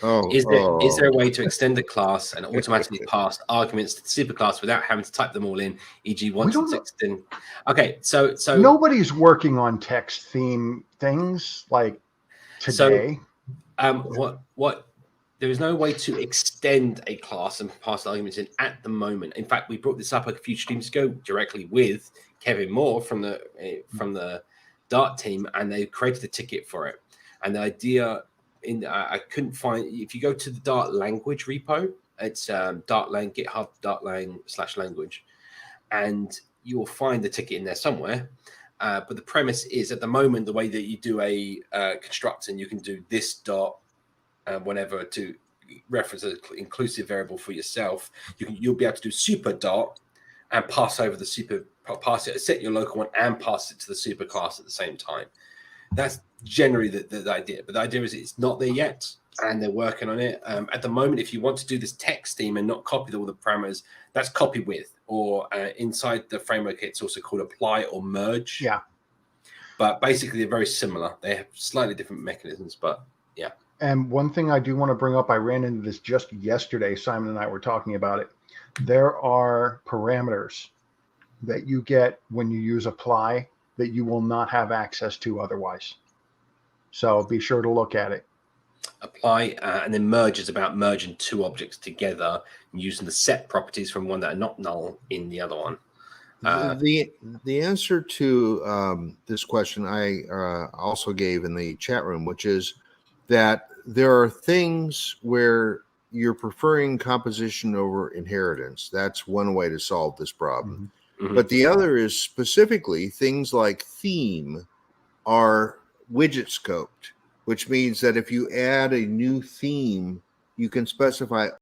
Oh, Is there a way to extend a class and automatically pass arguments to the superclass without having to type them all in, e.g. once it's extended? Okay, so nobody's working on text theme things like today. What there is no way to extend a class and pass arguments in at the moment. In fact, we brought this up a few streams ago directly with Kevin Moore from the Dart team, and they created a ticket for it. And the idea I couldn't find, if you go to the Dart language repo, it's Dartlang, GitHub Dartlang/language, and you will find the ticket in there somewhere. But the premise is, at the moment, the way that you do a constructor, and you can do this dot whenever to reference an inclusive variable for yourself, you'll be able to do super dot and pass over the set your local one and pass it to the super class at the same time. That's generally the idea. But the idea is it's not there yet, and they're working on it. At the moment, if you want to do this text theme and not copy all the parameters, that's copy with, or inside the framework, it's also called apply or merge. Yeah. But basically, they're very similar. They have slightly different mechanisms, but yeah. And one thing I do want to bring up, I ran into this just yesterday. Simon and I were talking about it. There are parameters that you get when you use apply that you will not have access to otherwise. So be sure to look at it. Apply and then merge is about merging two objects together and using the set properties from one that are not null in the other one. The answer to this question I also gave in the chat room, which is that there are things where you're preferring composition over inheritance. That's one way to solve this problem. Mm-hmm. But the other is specifically things like theme are widget scoped, which means that if you add a new theme, you can specify